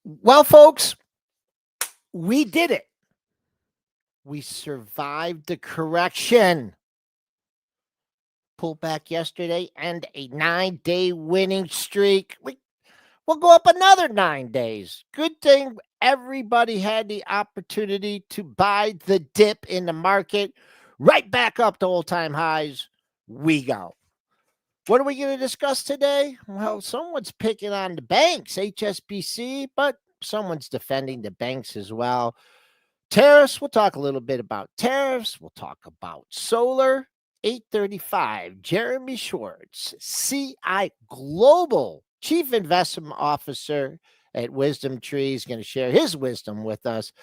Well, folks, we did it. We survived the correction. Pulled back yesterday and a 9-day winning streak. We'll go up another 9 days. Good thing everybody had the opportunity to buy the dip in the market. Right back up to all-time highs. We go. What are we going to discuss today? Well, someone's picking on the banks, HSBC, but someone's defending the banks as well. Tariffs, we'll talk a little bit about tariffs. We'll talk about solar. 8:35, Jeremy Schwartz, CI Global Chief Investment Officer at WisdomTree, is going to share his wisdom with us.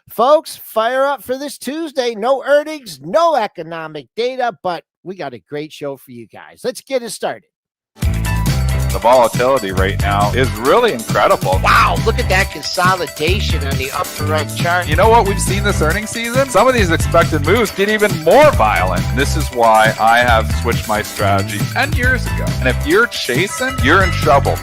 Folks, fire up for this Tuesday. No earnings, no economic data, but we got a great show for you guys. Let's get it started. The volatility right now is really incredible. Wow, look at that consolidation on the upper right chart. You know what we've seen this earnings season? Some of these expected moves get even more violent. This is why I have switched my strategy 10 years ago. And if you're chasing, you're in trouble.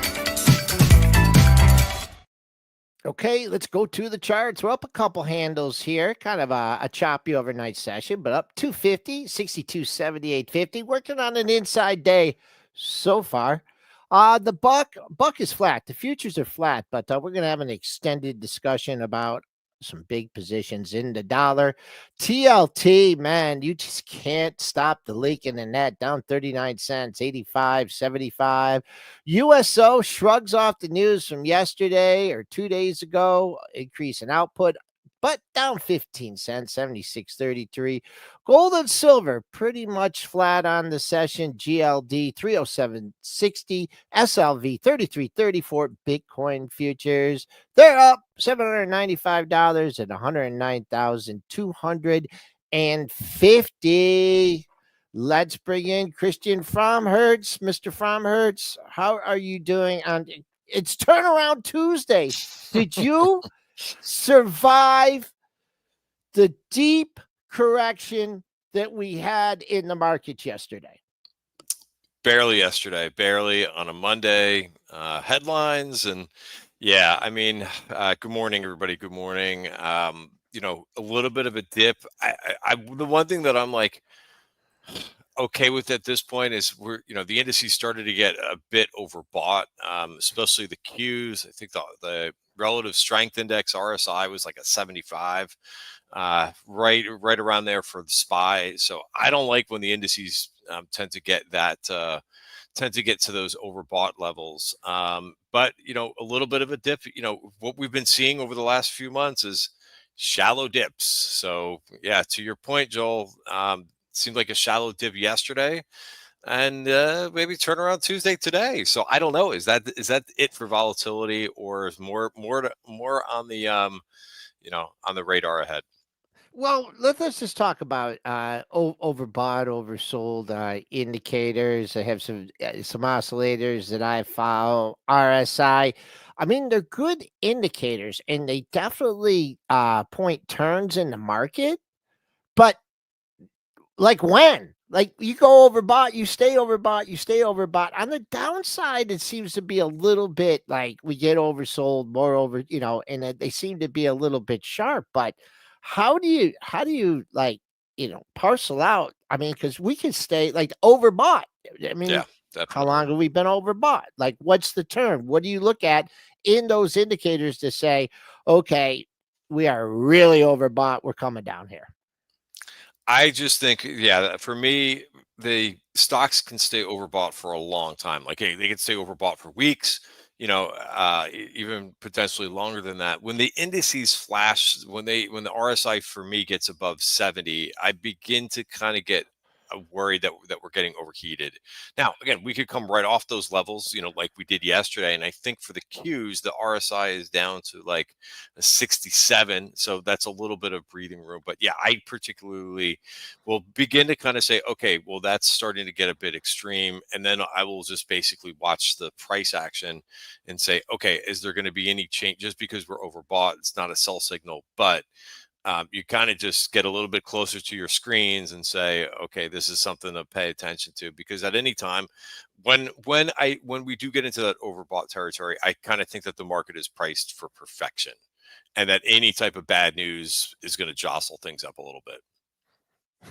Okay, let's go to the charts. We're up a couple handles here. Kind of a choppy overnight session, but up 250, 62.78.50. Working on an inside day so far. The buck is flat. The futures are flat, but we're going to have an extended discussion about some big positions in the dollar. TLT, man, you just can't stop the leak in the net. Down 39 cents, 85.75. USO shrugs off the news from yesterday or 2 days ago, increase in output, but down 15 cents, 76.33. Gold and silver pretty much flat on the session. GLD 307.60, SLV 33.34. Bitcoin futures, they're up $795 at 109,250. Let's bring in Christian Fromhertz. Mr. Fromhertz, how are you doing on it's turnaround Tuesday? Did you survive the deep correction that we had in the markets yesterday? Barely yesterday, barely on a Monday. Headlines and yeah, I mean, good morning, everybody. Good morning. A little bit of a dip. The one thing that I'm like okay with at this point is the indices started to get a bit overbought, especially the Qs. I think the relative strength index RSI was like a 75, right around there for the SPY. So I don't like when the indices tend to get to those overbought levels. But a little bit of a dip. What we've been seeing over the last few months is shallow dips. So yeah, to your point, Joel, seemed like a shallow dip yesterday, and maybe turn around Tuesday today. So I don't know. Is that it for volatility, or is more on the on the radar ahead? Well, let's just talk about overbought, oversold indicators. I have some oscillators that I follow. RSI. I mean, they're good indicators, and they definitely point turns in the market. But like when? Like you go overbought, you stay overbought, you stay overbought. On the downside, it seems to be a little bit like we get oversold, more over, and they seem to be a little bit sharp. But how do you parcel out? I mean, because we can stay like overbought. I mean, Yeah, how long have we been overbought? Like, what's the term? What do you look at in those indicators to say, okay, we are really overbought, we're coming down here? I just think, yeah, for me, the stocks can stay overbought for a long time. Like, hey, they can stay overbought for weeks, even potentially longer than that. When the indices flash, when the RSI for me gets above 70, I begin to kind of get worried that we're getting overheated. Now, again, we could come right off those levels, like we did yesterday. And I think for the Qs, the RSI is down to like a 67. So that's a little bit of breathing room. But yeah, I particularly will begin to kind of say, okay, well, that's starting to get a bit extreme. And then I will just basically watch the price action and say, okay, is there going to be any change? Just because we're overbought, it's not a sell signal, but you kind of just get a little bit closer to your screens and say, okay, this is something to pay attention to, because at any time when we do get into that overbought territory, I kind of think that the market is priced for perfection, and that any type of bad news is going to jostle things up a little bit.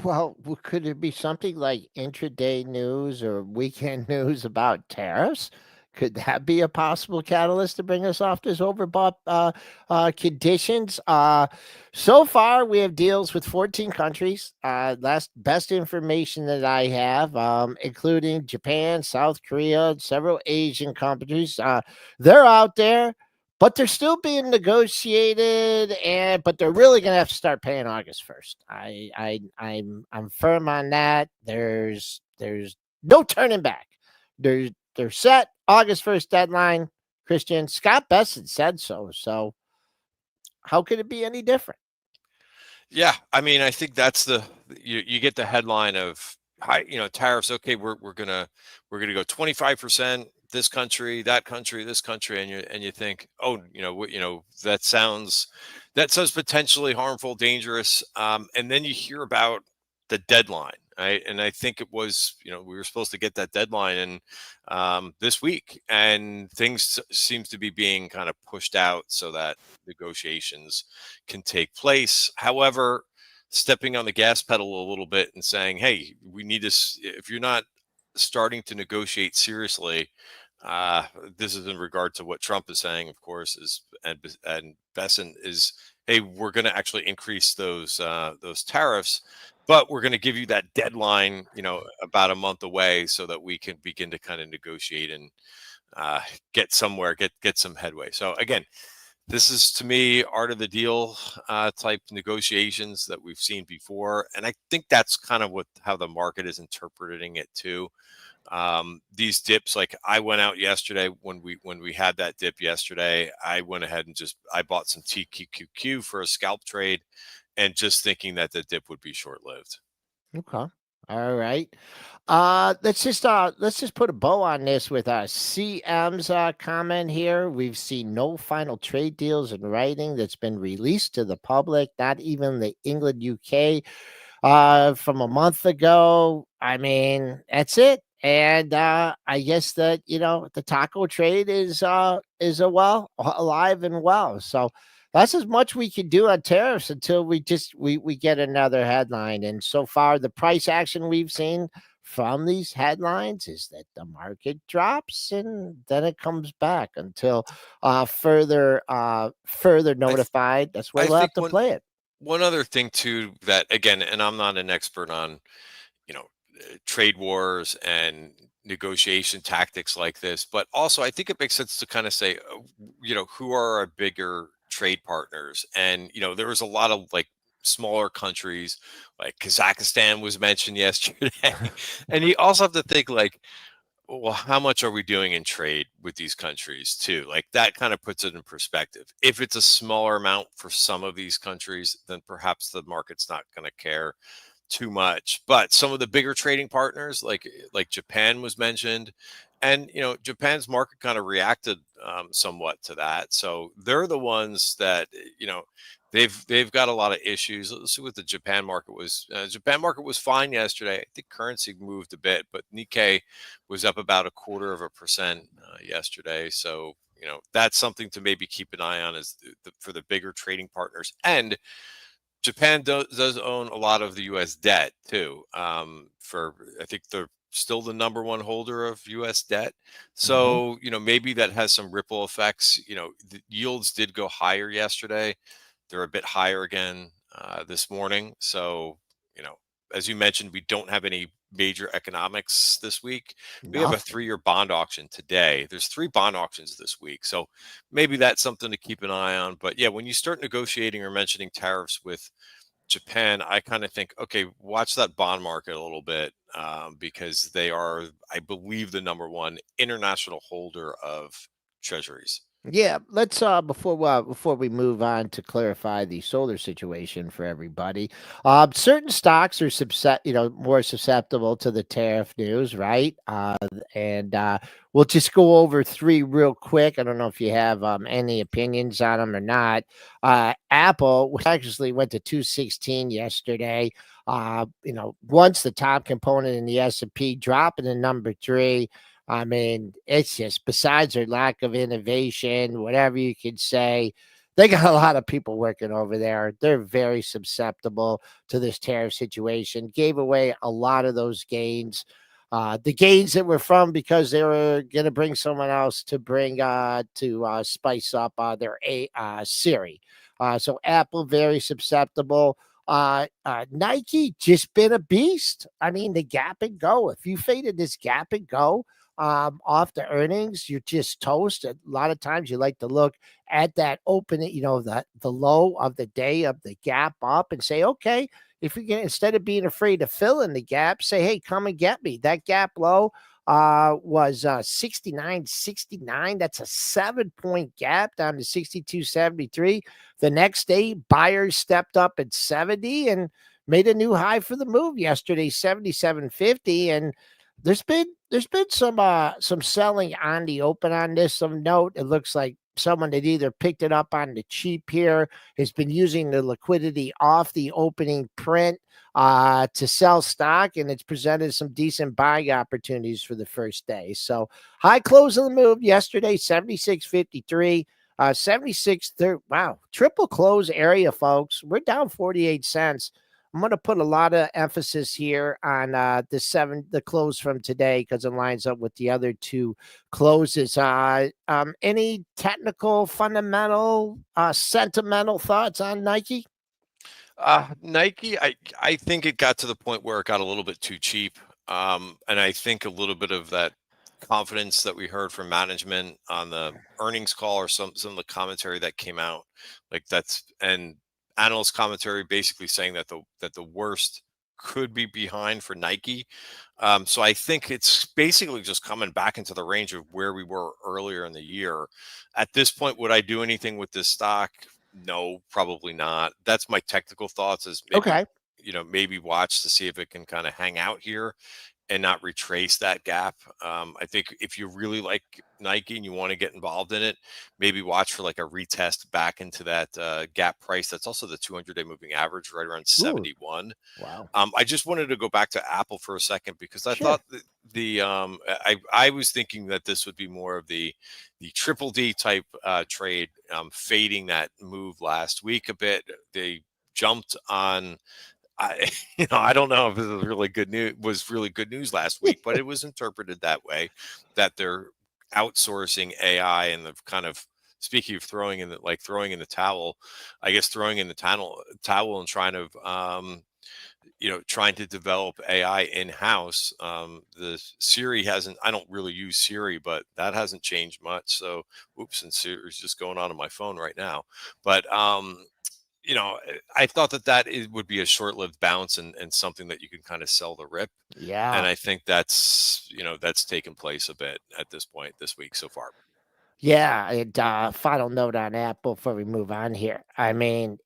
Well, could it be something like intraday news or weekend news about tariffs? Could that be a possible catalyst to bring us off this overbought conditions? So far, we have deals with 14 countries. Last best information that I have, including Japan, South Korea, several Asian countries. They're out there, but they're still being negotiated, but they're really going to have to start paying August 1st. I'm firm on that. There's no turning back. They're set August 1st deadline. Christian, Scott Besson said so. So how could it be any different? Yeah, I mean, I think that's you get the headline of high, tariffs. Okay, we're gonna go 25%. This country, that country, this country, and you think, oh, that sounds potentially harmful, dangerous, and then you hear about the deadline, right? And I think it was, we were supposed to get that deadline in this week, and things seems to be being kind of pushed out so that negotiations can take place. However, stepping on the gas pedal a little bit and saying, hey, we need this. If you're not starting to negotiate seriously, this is in regard to what Trump is saying, of course, and Besson is, hey, we're going to actually increase those tariffs, but we're going to give you that deadline, about a month away, so that we can begin to kind of negotiate and get somewhere, get some headway. So again, this is, to me, art of the deal type negotiations that we've seen before, and I think that's kind of how the market is interpreting it too. These dips, like I went out yesterday when we had that dip yesterday, I went ahead and I bought some TQQQ for a scalp trade, and just thinking that the dip would be short lived. Okay. All right. Let's just put a bow on this with CM's comment here. We've seen no final trade deals in writing that's been released to the public, not even the England UK from a month ago. I mean, that's it. And I guess that the taco trade is alive and well. So that's as much we can do on tariffs until we get another headline. And so far, the price action we've seen from these headlines is that the market drops and then it comes back until further notified. That's where I we'll have think to play it. one other thing too, that again, and I'm not an expert on, trade wars and negotiation tactics like this, but also I think it makes sense to kind of say, who are our bigger trade partners? And, there was a lot of like smaller countries, like Kazakhstan was mentioned yesterday. And you also have to think like, well, how much are we doing in trade with these countries too? Like that kind of puts it in perspective. If it's a smaller amount for some of these countries, then perhaps the market's not going to care too much. But some of the bigger trading partners, like Japan was mentioned, and Japan's market kind of reacted somewhat to that. So they're the ones that they've got a lot of issues. Let's see what the Japan market was. Japan market was fine yesterday. I think currency moved a bit, but Nikkei was up about 0.25% yesterday. So that's something to maybe keep an eye on for the bigger trading partners. And Japan does own a lot of the U.S. debt too. I think they're still the number one holder of U.S. debt. So maybe that has some ripple effects. The yields did go higher yesterday. They're a bit higher again this morning. So as you mentioned, we don't have any major economics this week. We have a 3-year bond auction today. There's 3 bond auctions this week. So maybe that's something to keep an eye on. But yeah, when you start negotiating or mentioning tariffs with Japan, I kind of think, okay, watch that bond market a little bit because they are, I believe, the number one international holder of treasuries. Yeah, let's before we move on to clarify the solar situation for everybody. Certain stocks are more susceptible to the tariff news, right? And we'll just go over three real quick. I don't know if you have any opinions on them or not. Apple, which actually went to 216 yesterday. Once the top component in the S&P dropping to number 3. I mean, it's just besides their lack of innovation, whatever you could say, they got a lot of people working over there. They're very susceptible to this tariff situation. Gave away a lot of those gains. The gains that were from because they were going to bring someone else to bring to spice up their Siri. So Apple very susceptible. Nike just been a beast. I mean, the gap and go. If you faded this gap and go, off the earnings, you're just toast. A lot of times you like to look at that opening, the low of the day of the gap up and say, okay, if you're going instead of being afraid to fill in the gap, say, hey, come and get me. That gap low was 69.69. That's a 7-point gap down to 62.73. The next day, buyers stepped up at 70 and made a new high for the move yesterday, 77.50. And there's been some selling on the open on this. Some note, it looks like someone that either picked it up on the cheap here has been using the liquidity off the opening print to sell stock, and it's presented some decent buying opportunities for the first day. So high close of the move yesterday, 76.53. 76. Wow, triple close area, folks. We're down 48 cents. I'm going to put a lot of emphasis here on the close from today because it lines up with the other two closes. Any technical, fundamental, sentimental thoughts on Nike? Nike, I think it got to the point where it got a little bit too cheap. And I think a little bit of that confidence that we heard from management on the earnings call or some of the commentary that came out, and analyst commentary basically saying that the worst could be behind for Nike. So I think it's basically just coming back into the range of where we were earlier in the year. At this point, would I do anything with this stock? No, probably not. That's my technical thoughts is Okay. maybe watch to see if it can kind of hang out here and not retrace that gap. I think if you really like Nike and you want to get involved in it, maybe watch for like a retest back into that gap price. That's also the 200-day moving average right around 71. Wow. I just wanted to go back to Apple for a second because I Sure. thought that I was thinking that this would be more of the triple D type trade, fading that move last week a bit. They jumped on. I don't know if this is really good news. Was really good news last week, but it was interpreted that way, that they're outsourcing AI and the kind of speaking of throwing in the towel, I guess throwing in the towel and trying to develop AI in house. The Siri hasn't. I don't really use Siri, but that hasn't changed much. So, oops, and Siri's just going on my phone right now, but I thought that would be a short-lived bounce and something that you can kind of sell the rip. Yeah. And I think that's taken place a bit at this point this week so far. Yeah, and final note on Apple before we move on here. I mean,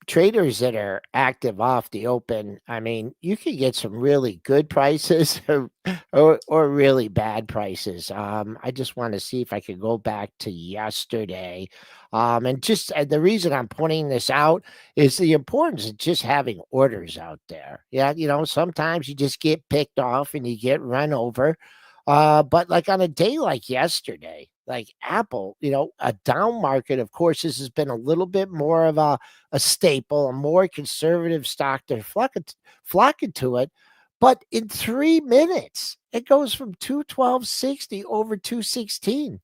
traders that are active off the open, I mean, you could get some really good prices or really bad prices. I just want to see if I could go back to yesterday. And just the reason I'm pointing this out is the importance of just having orders out there. Yeah, sometimes you just get picked off and you get run over. But like on a day like yesterday, like Apple, a down market, of course, this has been a little bit more of a staple, a more conservative stock. They're flocking to it. But in 3 minutes, it goes from 212.60 over 216.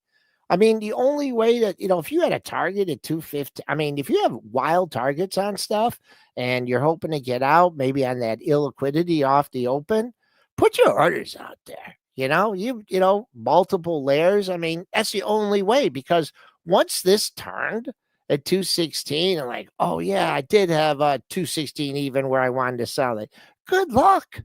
I mean, the only way that, if you had a target at 250, I mean, if you have wild targets on stuff and you're hoping to get out, maybe on that illiquidity off the open, put your orders out there. Multiple layers. I mean, that's the only way because once this turned at 216, I'm like, oh yeah, I did have 216 even where I wanted to sell it. Good luck.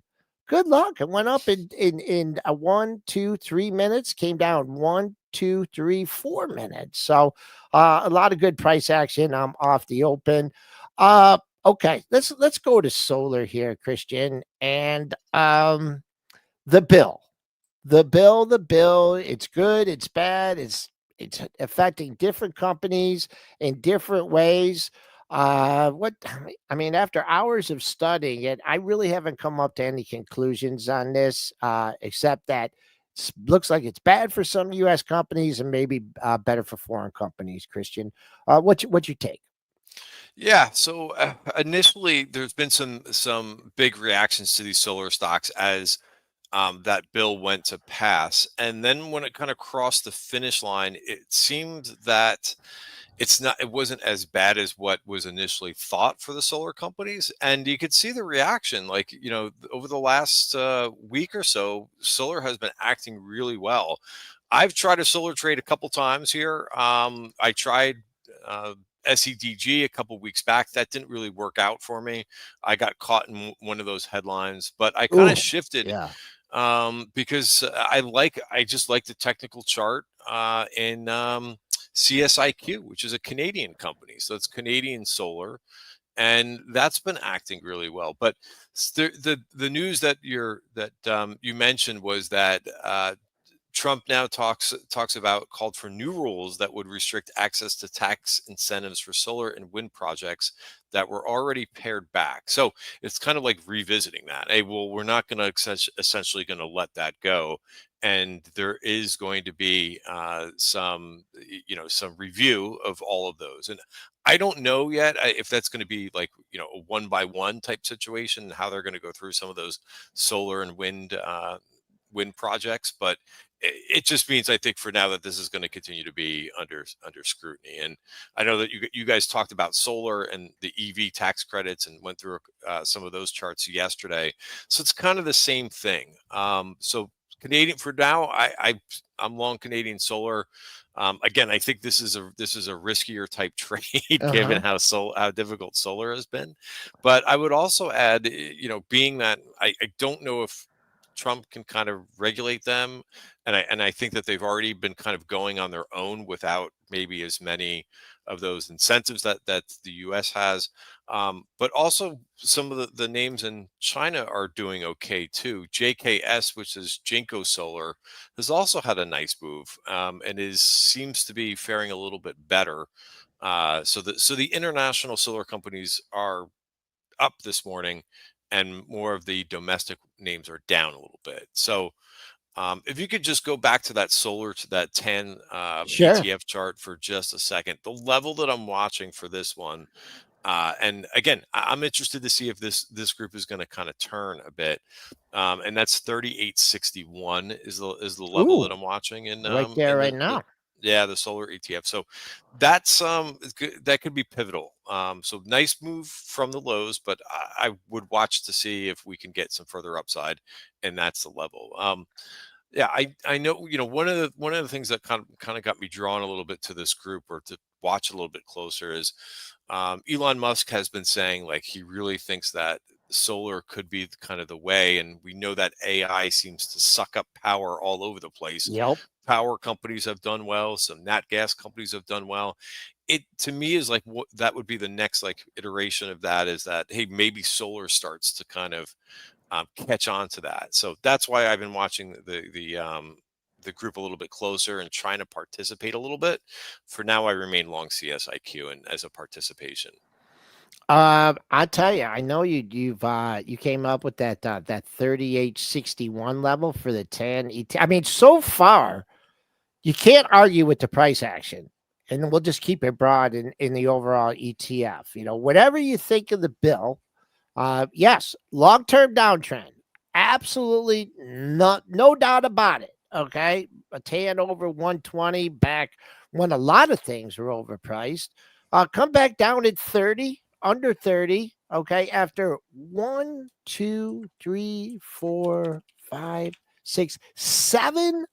Good luck. It went up in a 1, 2, 3 minutes, came down 1, 2, 3, 4 minutes. So a lot of good price action off the open. Okay, let's go to solar here, Christian, and the bill. The bill, it's good, it's bad, it's affecting different companies in different ways. What I mean, after hours of studying it, I really haven't come up to any conclusions on this, except that looks like it's bad for some U.S. companies and maybe better for foreign companies. Christian, what's your take? Yeah. So initially, there's been some big reactions to these solar stocks as that bill went to pass, and then when it kind of crossed the finish line, it seemed that it wasn't as bad as what was initially thought for the solar companies, and you could see the reaction. Like, over the last week or so, solar has been acting really well. I've tried a solar trade a couple times here. I tried uh, SEDG a couple weeks back. That didn't really work out for me. I got caught in one of those headlines, but I kind of Ooh, shifted yeah. because I just like the technical chart in CSIQ, which is a Canadian company. So it's Canadian solar, and that's been acting really well. But the news that you mentioned was that Trump now talks about called for new rules that would restrict access to tax incentives for solar and wind projects that were already pared back. So it's kind of like revisiting that. Hey, well, we're not going to essentially going to let that go, and there is going to be some review of all of those. And I don't know yet if that's going to be like a one by one type situation, how they're going to go through some of those solar and wind projects, but it just means, I think, for now, that this is going to continue to be under scrutiny. And I know that you guys talked about solar and the EV tax credits and went through some of those charts yesterday. So it's kind of the same thing. So Canadian for now, I'm long Canadian solar. Again, I think this is a riskier type trade given Uh-huh. how difficult solar has been. But I would also add, being that I don't know if Trump can kind of regulate them, and I think that they've already been kind of going on their own without maybe as many of those incentives that the U.S. has. But also some of the names in China are doing okay too. JKS, which is Jinko Solar, has also had a nice move, and seems to be faring a little bit better. So the international solar companies are up this morning, and more of the domestic names are down a little bit. So if you could just go back to that solar, to that 10 Sure. ETF chart for just a second, the level that I'm watching for this one, and again, I'm interested to see if this group is going to kind of turn a bit, and that's 3861 is the level that Ooh, I'm watching right there, in right the now. yeah, the solar ETF. So that's that could be pivotal. So nice move from the lows, but I would watch to see if we can get some further upside, and that's the level. Yeah, I know, one of the things that kind of got me drawn a little bit to this group, or to watch a little bit closer, is Elon Musk has been saying, like, he really thinks that solar could be kind of the way, and we know that AI seems to suck up power all over the place. Yep. Power companies have done well, some nat gas companies have done well. It, to me, is like, what that would be the next, like, iteration of that, is that, hey, maybe solar starts to kind of catch on to that. So that's why I've been watching the group a little bit closer and trying to participate a little bit. For now, I remain long CSIQ and as a participation. I tell you, I know you came up with that 3861 level for the 10 ET. I mean, so far you can't argue with the price action, and we'll just keep it broad in the overall ETF. Whatever you think of the bill, yes, long-term downtrend, absolutely, no doubt about it. Okay, a tan over 120 back when a lot of things were overpriced. Come back down at 30, under 30. Okay, after 1, 2, 3, 4, 5, 6, 7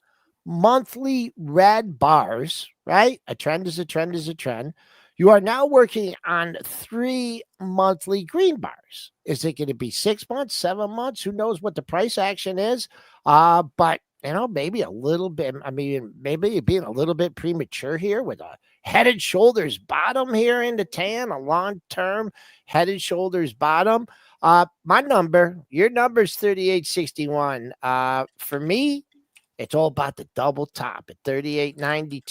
monthly red bars. Right, a trend is a trend is a trend. You are now working on 3 monthly green bars. Is it going to be 6 months, 7 months? Who knows what the price action is? But maybe a little bit. I mean, maybe you're being a little bit premature here with a head and shoulders bottom here in the tan, a long-term head and shoulders bottom. Your number's 38.61. For me, it's all about the double top at 38.92,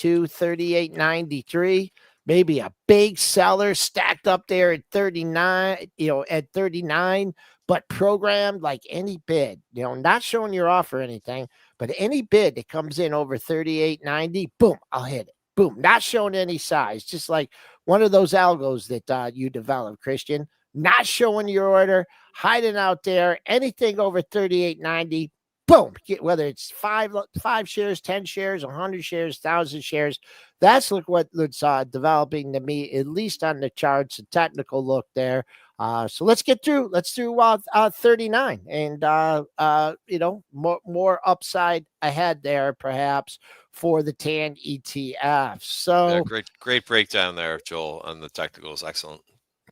38.93. Maybe a big seller stacked up there at 39, at 39, but programmed like any bid, not showing your offer or anything, but any bid that comes in over 38.90, boom, I'll hit it. Boom, not showing any size, just like one of those algos that you developed, Christian, not showing your order, hiding out there, anything over 38.90, boom, whether it's five shares, 10 shares, 100 shares, 1,000 shares. That's what's developing to me, at least on the charts, a technical look there. So let's get through. Let's do 39, and more upside ahead there, perhaps for the TAN ETF. So great breakdown there, Joel, on the technicals. Excellent.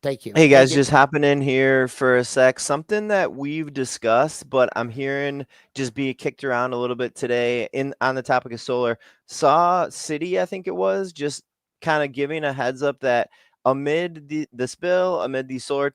Thank you. Hey guys, just hopping in here for a sec. Something that we've discussed, but I'm hearing just be kicked around a little bit today on the topic of solar. Saw City, I think it was, just kind of giving a heads up that amid this bill, amid these solar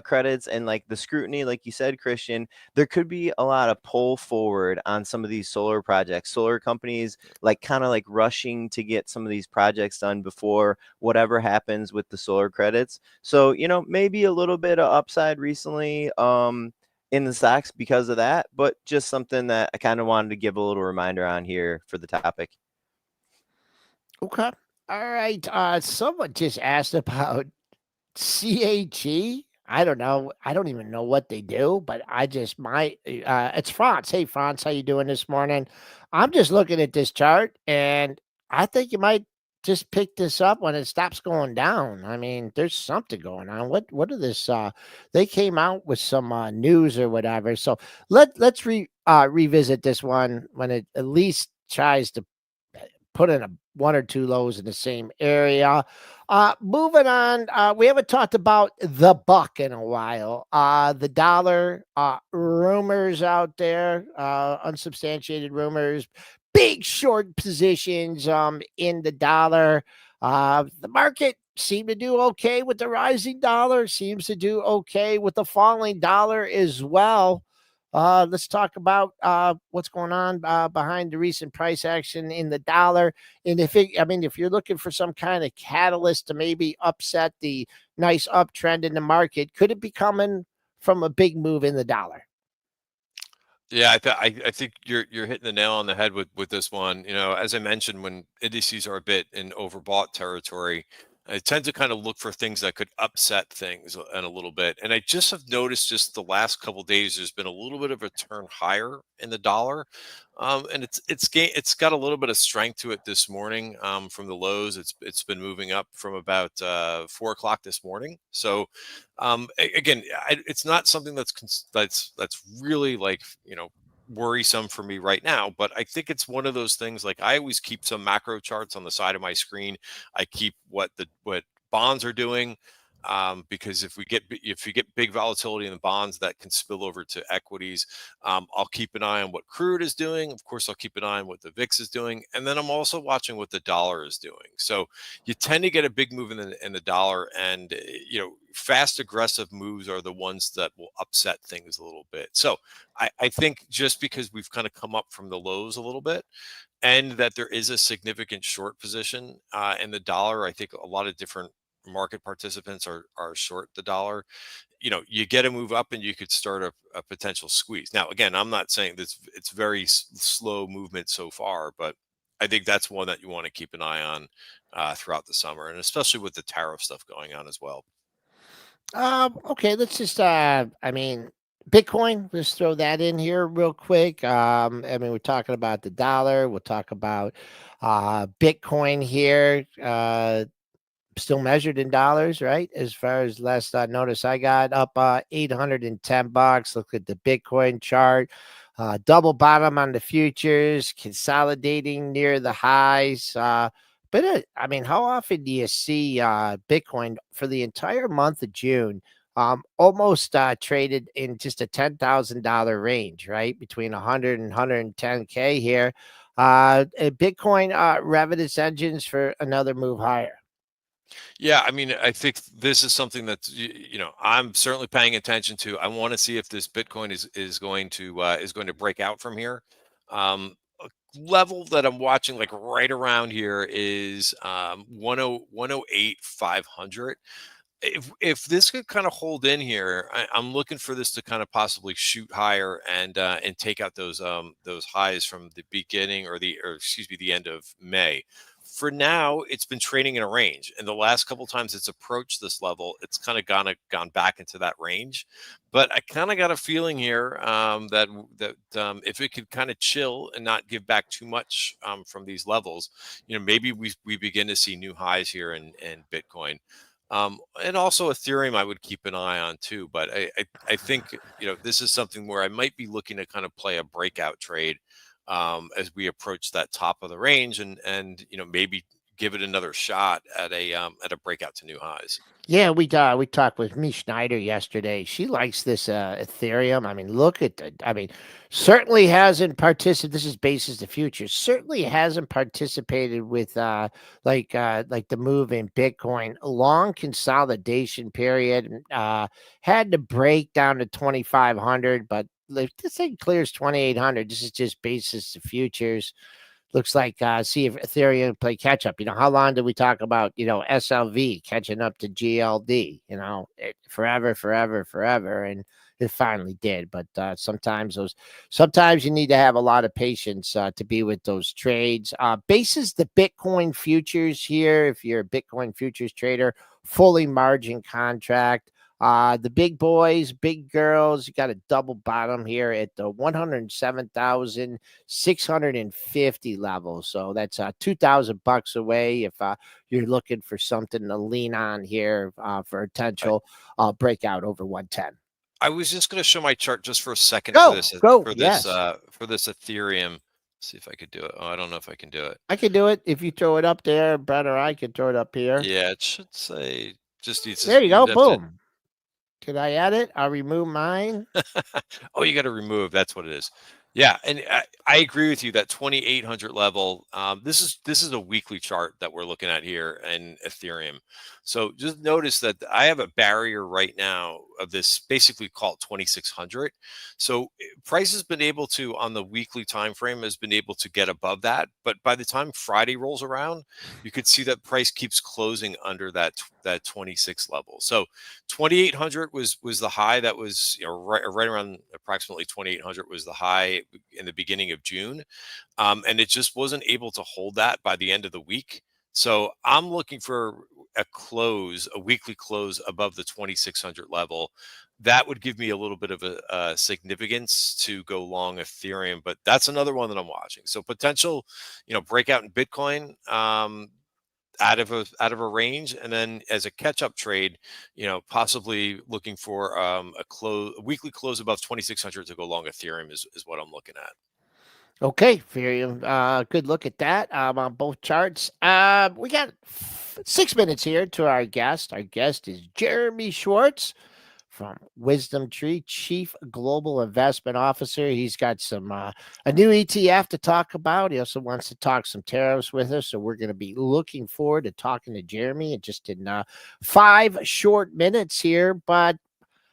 credits and like the scrutiny, like you said, Christian, there could be a lot of pull forward on some of these solar projects. Solar companies kind of rushing to get some of these projects done before whatever happens with the solar credits. So, maybe a little bit of upside recently in the stocks because of that, but just something that I kind of wanted to give a little reminder on here for the topic. Okay. All right. Someone just asked about CAG. I don't know. I don't even know what they do, but it's France. Hey, France, how you doing this morning? I'm just looking at this chart, and I think you might just pick this up when it stops going down. I mean, there's something going on. What are this? They came out with some news or whatever. So let's revisit this one when it at least tries to put in one or two lows in the same area. Moving on, we haven't talked about the buck in a while. The dollar, rumors out there, unsubstantiated rumors, big short positions in the dollar. The market seemed to do okay with the rising dollar, seems to do okay with the falling dollar as well. Let's talk about what's going on behind the recent price action in the dollar. And if you're looking for some kind of catalyst to maybe upset the nice uptrend in the market, could it be coming from a big move in the dollar? Yeah, I think you're hitting the nail on the head with this one. As I mentioned, when indices are a bit in overbought territory, I tend to kind of look for things that could upset things in a little bit. And I just have noticed just the last couple of days, there's been a little bit of a turn higher in the dollar. And it's got a little bit of strength to it this morning from the lows. It's been moving up from about 4:00 this morning. So again, it's not something that's really worrisome for me right now, but I think it's one of those things. Like, I always keep some macro charts on the side of my screen. I keep what bonds are doing, because if you get big volatility in the bonds, that can spill over to equities. I'll keep an eye on what crude is doing. Of course, I'll keep an eye on what the VIX is doing, and then I'm also watching what the dollar is doing. So you tend to get a big move in the dollar, and fast aggressive moves are the ones that will upset things a little bit. So I think just because we've kind of come up from the lows a little bit, and that there is a significant short position in the dollar, I think a lot of different market participants are short the dollar. You get a move up and you could start a potential squeeze. Now, again, I'm not saying this, it's very slow movement so far, but I think that's one that you want to keep an eye on throughout the summer, and especially with the tariff stuff going on as well. Okay, let's just Bitcoin, let's throw that in here real quick. We're talking about the dollar, we'll talk about Bitcoin here, still measured in dollars, right? As far as last notice, I got up $810. Look at the Bitcoin chart, double bottom on the futures, consolidating near the highs. But I mean, how often do you see Bitcoin for the entire month of June almost traded in just a $10,000 range, right? Between 100 and 110K here. Bitcoin revving its engines for another move higher. Yeah, I mean, I think this is something that I'm certainly paying attention to. I want to see if this Bitcoin is going to break out from here. A level that I'm watching like right around here is 108,500. If this could kind of hold in here, I'm looking for this to kind of possibly shoot higher and take out those highs from the beginning or excuse me, the end of May. For now, it's been trading in a range, and the last couple times it's approached this level, it's kind of gone back into that range. But I kind of got a feeling here that if it could kind of chill and not give back too much from these levels, maybe we begin to see new highs here in Bitcoin. And also Ethereum, I would keep an eye on too. But I think this is something where I might be looking to kind of play a breakout trade as we approach that top of the range, and maybe give it another shot at a breakout to new highs. Yeah, we talked with Mee Schneider yesterday. She likes this Ethereum. I mean, look at certainly hasn't participated. This is basis the future. Certainly hasn't participated with like the move in Bitcoin. A long consolidation period. Had to break down to 2,500, but if this thing clears 2,800, this is just basis the futures. Looks like see if Ethereum play catch up. How long did we talk about SLV catching up to GLD? Forever, and it finally did. But sometimes you need to have a lot of patience to be with those trades. Basis the Bitcoin futures here. If you're a Bitcoin futures trader, fully margin contract. The big boys, big girls, you got a double bottom here at the 107,650 level. So that's $2,000 away if you're looking for something to lean on here for a potential breakout over 110. I was just going to show my chart just for a second for this Ethereum. See if I could do it. Oh, I don't know if I can do it. I can do it if you throw it up there. Brett or I can throw it up here. Yeah, it should say just needs. There you go. Boom. Could I add it? I'll remove mine. Oh, you got to remove. That's what it is. Yeah, and I agree with you that 2,800 level. This is a weekly chart that we're looking at here in Ethereum. So just notice that I have a barrier right now of this, basically called 2,600. So price has been able to, on the weekly time frame, has been able to get above that. But by the time Friday rolls around, you could see that price keeps closing under that 26 level. So 2,800 was the high. That was right around approximately 2,800 was the high in the beginning of June, and it just wasn't able to hold that by the end of the week. So I'm looking for a weekly close above the 2,600 level. That would give me a little bit of a significance to go long Ethereum, but that's another one that I'm watching. So potential, breakout in Bitcoin. Out of a range, and then as a catch-up trade, possibly looking for a weekly close above 2,600 to go long Ethereum is what I'm looking at. Okay, very good look at that on both charts. We got 6 minutes here to our guest. Our guest is Jeremy Schwartz from WisdomTree, Chief Global Investment Officer. He's got some a new ETF to talk about. He also wants to talk some tariffs with us. So we're going to be looking forward to talking to Jeremy just in 5 short minutes here. But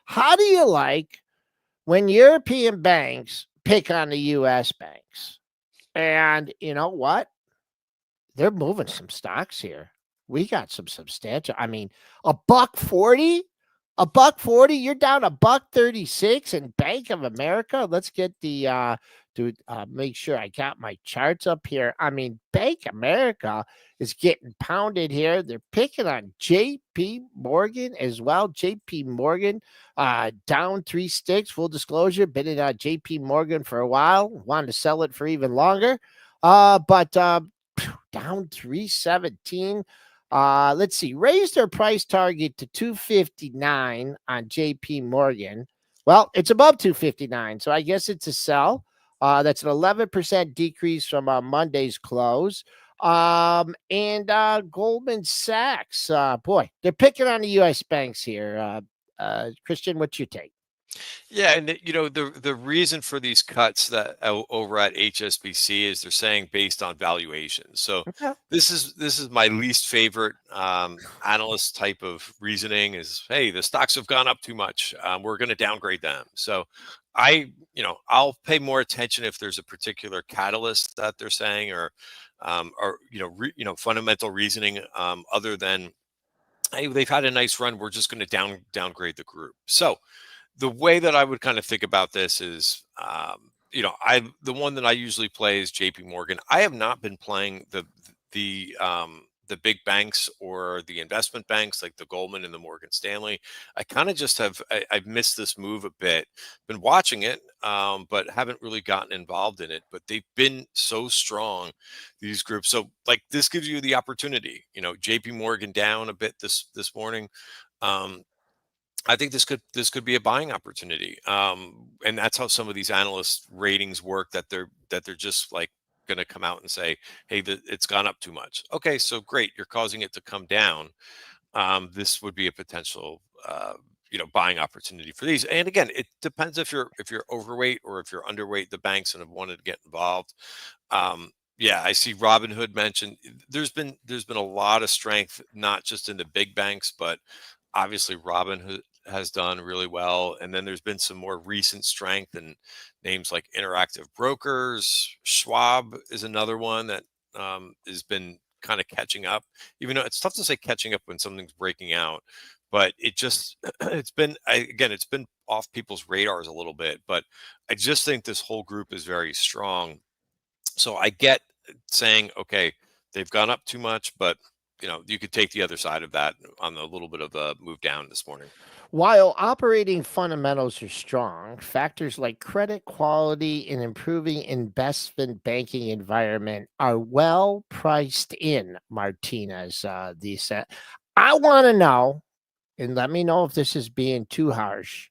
how do you like when European banks pick on the U.S. banks? And you know what? They're moving some stocks here. We got some substantial. I mean, $1.40. $1.40, you're down $1.36 in Bank of America. Let's get the make sure I got my charts up here. I mean, Bank America is getting pounded here. They're picking on JP Morgan as well. JP Morgan down 3 sticks. Full disclosure, been in JP Morgan for a while. Wanted to sell it for even longer. But down 317. Let's see, raised their price target to 259 on JP Morgan. Well, it's above 259, so I guess it's a sell. That's an 11% decrease from Monday's close. And Goldman Sachs, boy, they're picking on the U.S. banks here. Christian, what's your take? Yeah, and the reason for these cuts that over at HSBC is they're saying based on valuation. So Okay. this is my least favorite analyst type of reasoning is, hey, the stocks have gone up too much. We're going to downgrade them. So I'll pay more attention if there's a particular catalyst that they're saying or fundamental reasoning other than, hey, they've had a nice run. We're just going to downgrade the group. So the way that I would kind of think about this is, the one that I usually play is JP Morgan. I have not been playing the big banks or the investment banks like the Goldman and the Morgan Stanley. I kind of just I've missed this move a bit. Been watching it, but haven't really gotten involved in it. But they've been so strong, these groups. So like this gives you the opportunity. JP Morgan down a bit this morning. I think this could be a buying opportunity, and that's how some of these analyst ratings work. That they're just like going to come out and say, "Hey, it's gone up too much." Okay, so great, you're causing it to come down. This would be a potential, buying opportunity for these. And again, it depends if you're overweight or if you're underweight the banks and have wanted to get involved. Yeah, I see Robinhood mentioned. There's been a lot of strength, not just in the big banks, but obviously Robinhood has done really well. And then there's been some more recent strength in names like Interactive Brokers. Schwab is another one that has been kind of catching up, even though it's tough to say catching up when something's breaking out. But it's been off people's radars a little bit. But I just think this whole group is very strong. So I get saying, okay, they've gone up too much, but you could take the other side of that on a little bit of a move down this morning. While operating fundamentals are strong, factors like credit quality and improving investment banking environment are well priced in, Martinez. I want to know, and let me know if this is being too harsh,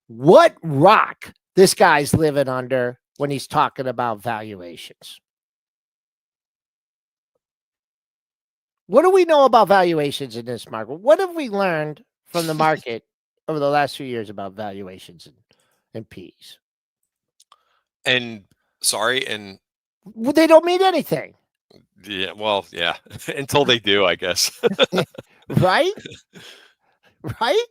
what rock this guy's living under when he's talking about valuations. What do we know about valuations in this market? What have we learned from the market over the last few years about valuations and P's? And well, they don't mean anything. Yeah, well, yeah, until they do, I guess. Right? Right?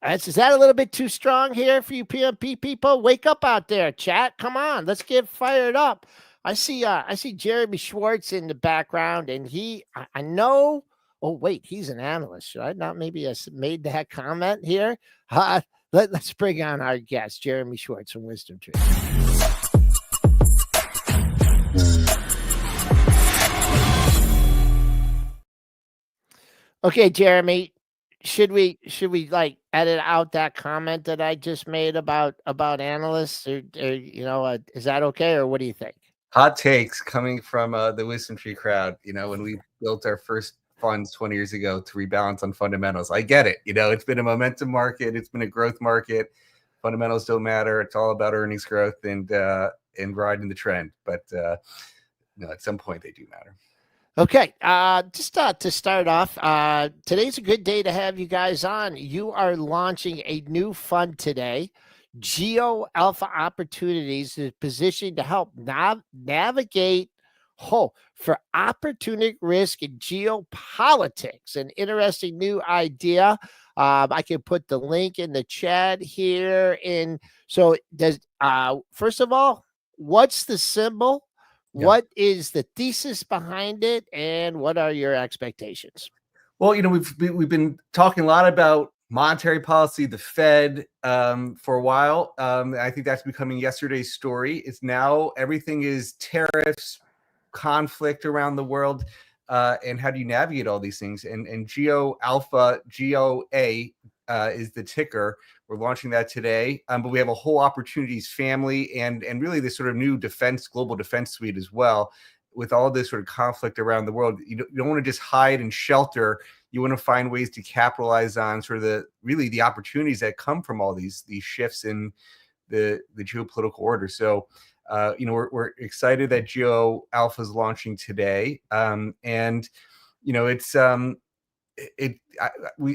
Is that a little bit too strong here for you PMP people? Wake up out there, chat. Come on, let's get fired up. I see Jeremy Schwartz in the background, and I know. Oh wait, he's an analyst. Should I not maybe have made that comment here? Let's bring on our guest, Jeremy Schwartz from WisdomTree. Okay, Jeremy, should we like edit out that comment that I just made about analysts, or is that okay, or what do you think? Hot takes coming from the WisdomTree crowd. When we built our first funds 20 years ago to rebalance on fundamentals, I get it. It's been a momentum market, it's been a growth market. Fundamentals don't matter. It's all about earnings growth and riding the trend. But at some point they do matter. Okay, just to start off, today's a good day to have you guys on. You are launching a new fund today. Geo Alpha Opportunities is positioned to help navigate for opportunistic risk in geopolitics. An interesting new idea. I can put the link in the chat here. So first of all, what's the symbol? Yeah. What is the thesis behind it, and what are your expectations? Well, we've been talking a lot about monetary policy, the Fed, for a while. I think that's becoming yesterday's story. It's now everything is tariffs, conflict around the world, and how do you navigate all these things? And Geo Alpha, GOA, is the ticker. We're launching that today, but we have a whole opportunities family and really this sort of new global defense suite as well. With all this sort of conflict around the world, you don't want to just hide and shelter. You want to find ways to capitalize on sort of the opportunities that come from all these shifts in the geopolitical order. So we're excited that Geo Alpha is launching today, and it's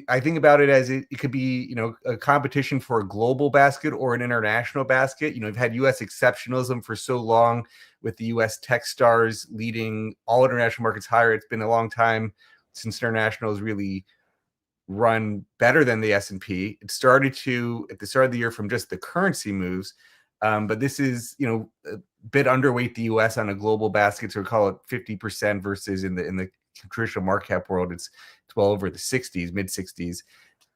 I think about it as it could be a competition for a global basket or an international basket. We've had U.S. exceptionalism for so long with the U.S. tech stars leading all international markets higher. It's been a long time since international has really run better than the S&P. It started to at the start of the year from just the currency moves, but this is a bit underweight the U.S. on a global basket, so we call it 50% versus in the traditional market cap world it's well over the 60s, mid 60s.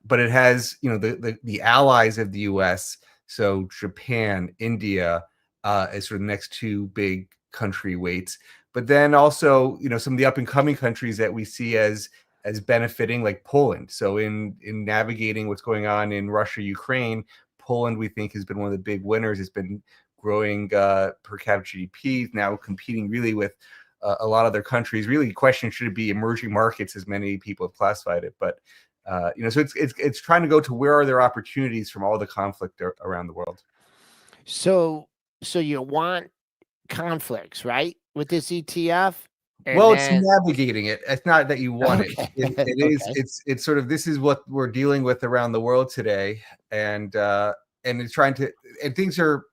But it has the allies of the U.S. So Japan, India, as sort of the next two big country weights. But then also some of the up and coming countries that we see as benefiting, like Poland. So in navigating what's going on in Russia, Ukraine, Poland, we think, has been one of the big winners. It's been growing per capita GDP, now competing really with a lot of other countries. Really, the question should it be emerging markets, as many people have classified it. But so it's trying to go to where are there opportunities from all the conflict around the world. So you want conflicts, right, with this ETF? Well, it's navigating it. It's not that you want Okay. it. It is. It's sort of, this is what we're dealing with around the world today, and it's trying to. And things are,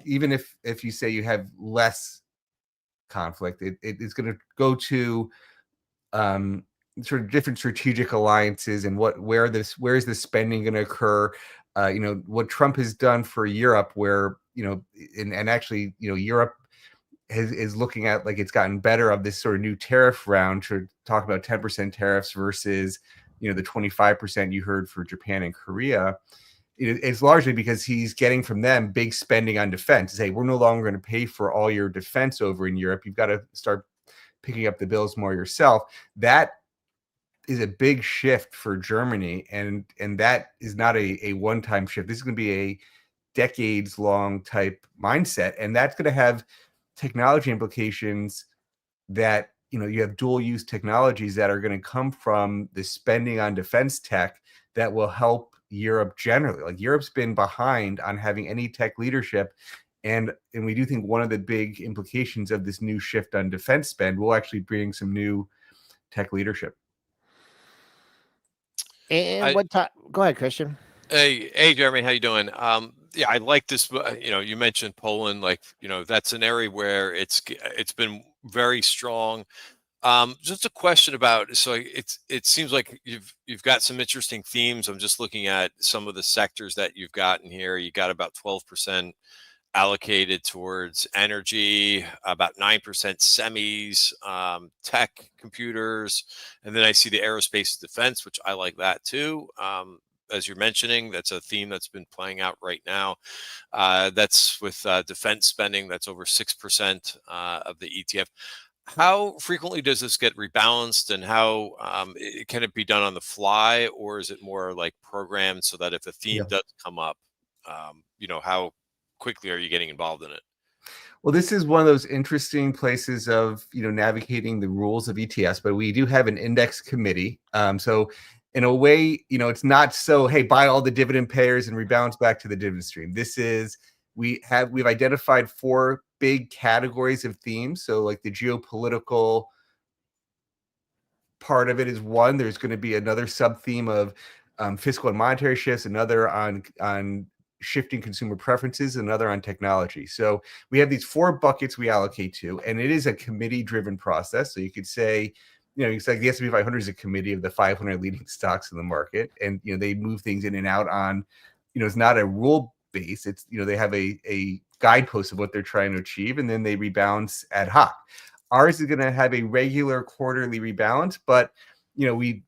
even if you say you have less conflict, it's going to go to sort of different strategic alliances and where is this spending going to occur. What Trump has done for Europe, where and actually Europe is looking at, like, it's gotten better of this sort of new tariff round to talk about 10% tariffs versus the 25% you heard for Japan and Korea. It's largely because he's getting from them big spending on defense. To say, we're no longer going to pay for all your defense over in Europe. You've got to start picking up the bills more yourself. That is a big shift for Germany, and that is not a one-time shift. This is going to be a decades-long type mindset, and that's going to have technology implications that you have dual use technologies that are going to come from the spending on defense tech that will help Europe generally. Like, Europe's been behind on having any tech leadership, and we do think one of the big implications of this new shift on defense spend will actually bring some new tech leadership. And go ahead, Christian. Hey, Jeremy, how you doing? Yeah, I like this. You mentioned Poland, that's an area where it's been very strong. Just a question about, so it seems like you've got some interesting themes. I'm just looking at some of the sectors that you've got in here. You got about 12% allocated towards energy, about 9% semis, tech, computers, and then I see the aerospace and defense, which I like that too. As you're mentioning, that's a theme that's been playing out right now. That's with defense spending. That's over 6% of the ETF. How frequently does this get rebalanced, and how can it be done on the fly, or is it more like programmed so that if a theme does come up, how quickly are you getting involved in it? Well, this is one of those interesting places of navigating the rules of ETFs, but we do have an index committee. So in a way, it's not so, hey, buy all the dividend payers and rebalance back to the dividend stream. This is, we've identified 4 big categories of themes. So, like, the geopolitical part of it is one. There's going to be another sub theme of fiscal and monetary shifts, another on shifting consumer preferences, another on technology. So we have these 4 buckets we allocate to, and it is a committee driven process. So you could say, it's like the S&P 500 is a committee of the 500 leading stocks in the market, and they move things in and out on, it's not a rule base. It's they have a guidepost of what they're trying to achieve, and then they rebalance ad hoc. Ours is going to have a regular quarterly rebalance, but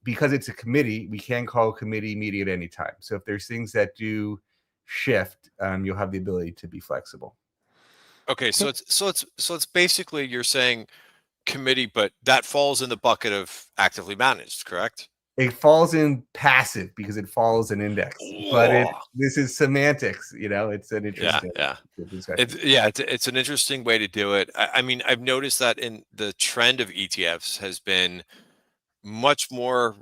because it's a committee, we can call a committee meeting at any time. So if there's things that do shift, you'll have the ability to be flexible. Okay, so it's basically, you're saying committee, but that falls in the bucket of actively managed, correct? It falls in passive because it follows an index. Whoa. But this is semantics. It's an interesting discussion. It's an interesting way to do it. I mean, I've noticed that in the trend of ETFs has been much more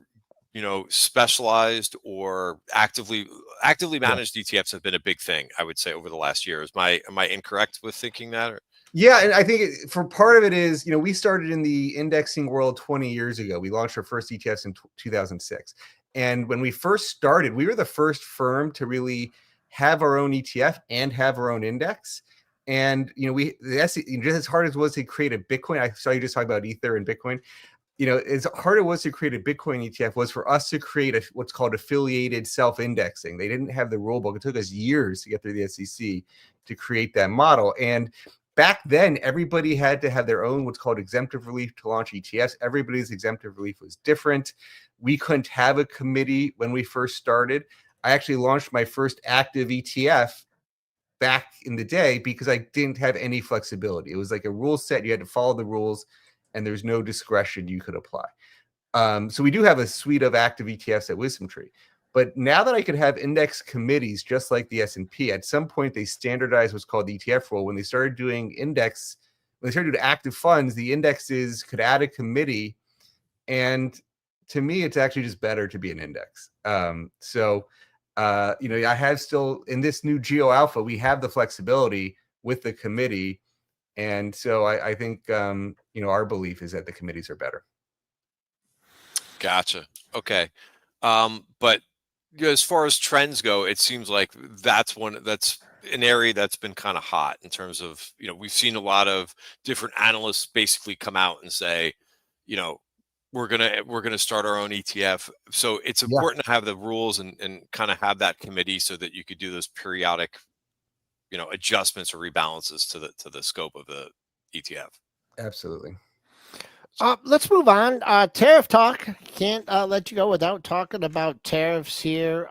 specialized or actively managed ETFs have been a big thing, I would say, over the last year. Am I incorrect with thinking that? Or? Yeah, and I think for part of it is, we started in the indexing world 20 years ago. We launched our first ETFs in 2006. And when we first started, we were the first firm to really have our own ETF and have our own index. And, just as hard as it was to create a Bitcoin, I saw you just talk about Ether and Bitcoin. As hard as it was to create a Bitcoin ETF was for us to create what's called affiliated self-indexing. They didn't have the rule book. It took us years to get through the SEC to create that model. And back then, everybody had to have their own what's called exemptive relief to launch ETFs. Everybody's exemptive relief was different. We couldn't have a committee when we first started. I actually launched my first active ETF back in the day because I didn't have any flexibility. It was like a rule set. You had to follow the rules, and there's no discretion you could apply. So we do have a suite of active ETFs at WisdomTree. But now that I could have index committees just like the S&P, at some point they standardized what's called the ETF rule. When they started doing active funds, the indexes could add a committee. And to me, it's actually just better to be an index. I have still, in this new Geo Alpha, we have the flexibility with the committee. And so I think, our belief is that the committees are better. Gotcha. Okay. But as far as trends go, it seems like that's an area that's been kind of hot in terms of, we've seen a lot of different analysts basically come out and say, we're gonna start our own ETF. So it's important to have the rules and kind of have that committee so that you could do those periodic, adjustments or rebalances to the scope of the ETF. Absolutely. Let's move on. Tariff talk. Can't let you go without talking about tariffs here.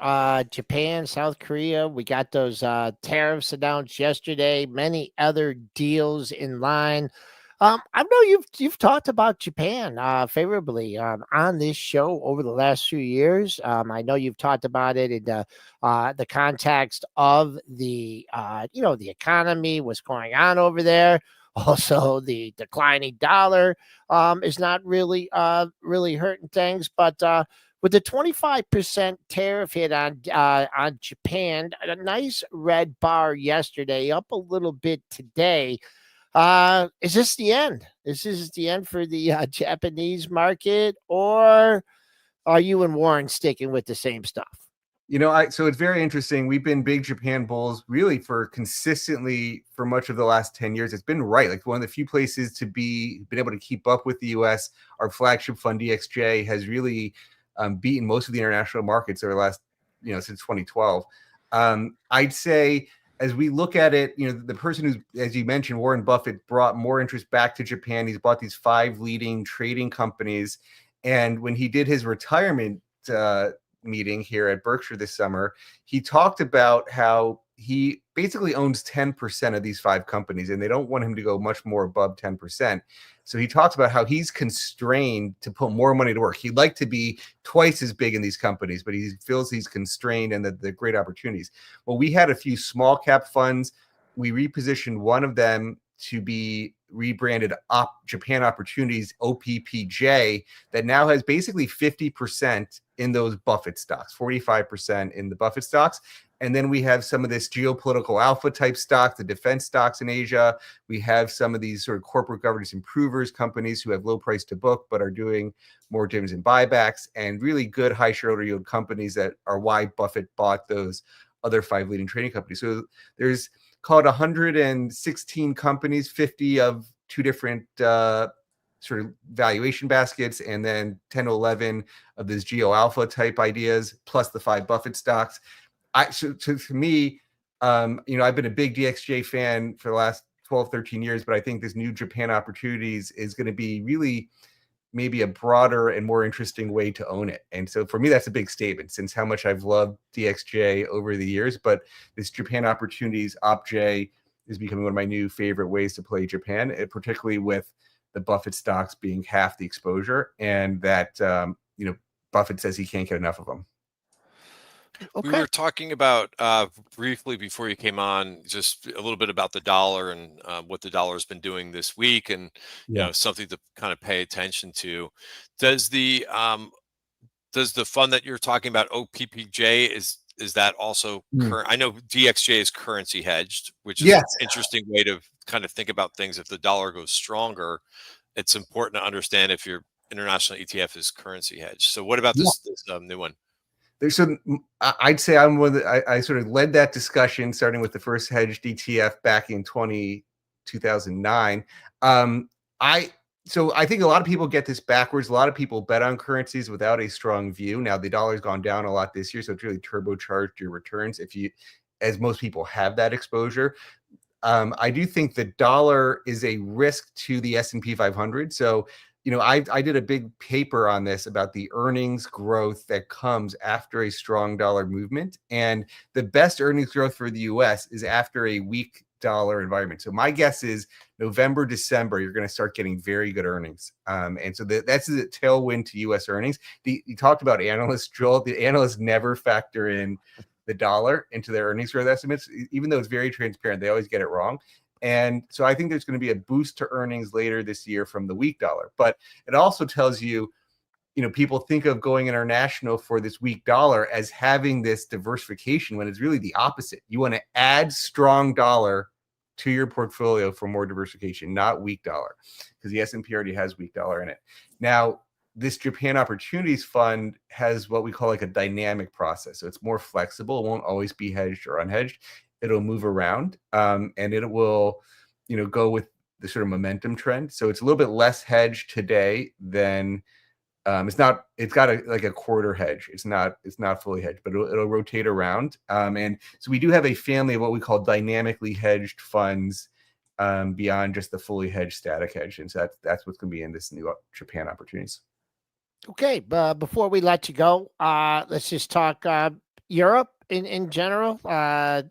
Japan, South Korea. We got those tariffs announced yesterday. Many other deals in line. I know you've talked about Japan favorably on this show over the last few years. I know you've talked about it in the context of the the economy, what's going on over there. Also, the declining dollar is not really hurting things. But with the 25% tariff hit on Japan, a nice red bar yesterday, up a little bit today. Is this the end? Is this the end for the Japanese market, or are you and Warren sticking with the same stuff? So it's very interesting. We've been big Japan bulls really for much of the last 10 years. It's been right. Like one of the few places to been able to keep up with the US. Our flagship fund DXJ has really beaten most of the international markets over the last, since 2012. I'd say as we look at it, the person who's, as you mentioned, Warren Buffett brought more interest back to Japan. He's bought these 5 leading trading companies. And when he did his retirement meeting here at Berkshire this summer, he talked about how he basically owns 10% of these 5 companies, and they don't want him to go much more above 10%. So he talks about how he's constrained to put more money to work. He'd like to be twice as big in these companies, but he feels he's constrained and that they're great opportunities. Well, we had a few small cap funds. We repositioned one of them to be rebranded Japan Opportunities, OPPJ, that now has basically 50% in those Buffett stocks, 45% in the Buffett stocks. And then we have some of this geopolitical alpha type stock, the defense stocks in Asia. We have some of these sort of corporate governance improvers companies who have low price to book, but are doing more dividends and buybacks, and really good high shareholder yield companies that are why Buffett bought those other 5 leading trading companies. So there's called 116 companies, 50 of 2 different sort of valuation baskets, and then 10 to 11 of these Geo Alpha type ideas, plus the 5 Buffett stocks. So to me, I've been a big DXJ fan for the last 12, 13 years, but I think this new Japan Opportunities is going to be really maybe a broader and more interesting way to own it. And so for me, that's a big statement since how much I've loved DXJ over the years. But this Japan Opportunities, OPJ, is becoming one of my new favorite ways to play Japan, particularly with the Buffett stocks being half the exposure, and that Buffett says he can't get enough of them. Okay. We were talking about briefly before you came on, just a little bit about the dollar and what the dollar has been doing this week, and something to kind of pay attention to. Does the does the fund that you're talking about, OPPJ, is that also current? I know DXJ is currency hedged, which is an interesting way to kind of think about things. If the dollar goes stronger, it's important to understand if your international ETF is currency hedged. So what about this new one? I'd say I'm one that I sort of led that discussion, starting with the first hedged ETF back in 2009. So I think a lot of people get this backwards. A lot of people bet on currencies without a strong view. Now the dollar's gone down a lot this year, so it's really turbocharged your returns as most people have that exposure. I do think the dollar is a risk to the S&P 500. So, I did a big paper on this about the earnings growth that comes after a strong dollar movement. And the best earnings growth for the US is after a weak dollar environment. So my guess is November, December, you're going to start getting very good earnings. And so that's a tailwind to US earnings. You talked about analysts, Joel. The analysts never factor in the dollar into their earnings growth estimates, even though it's very transparent. They always get it wrong. And so I think there's going to be a boost to earnings later this year from the weak dollar. But it also tells you, people think of going international for this weak dollar as having this diversification when it's really the opposite. You want to add strong dollar to your portfolio for more diversification, not weak dollar, because the S&P already has weak dollar in it. Now, this Japan Opportunities Fund has what we call like a dynamic process. So it's more flexible. It won't always be hedged or unhedged. It'll move around, and it will, go with the sort of momentum trend. So it's a little bit less hedged today than it's got a quarter hedge. It's not fully hedged, but it'll rotate around. And so we do have a family of what we call dynamically hedged funds beyond just the fully hedged static hedge. And so that's what's going to be in this new Japan Opportunities. Okay, before we let you go, let's just talk Europe in general. We're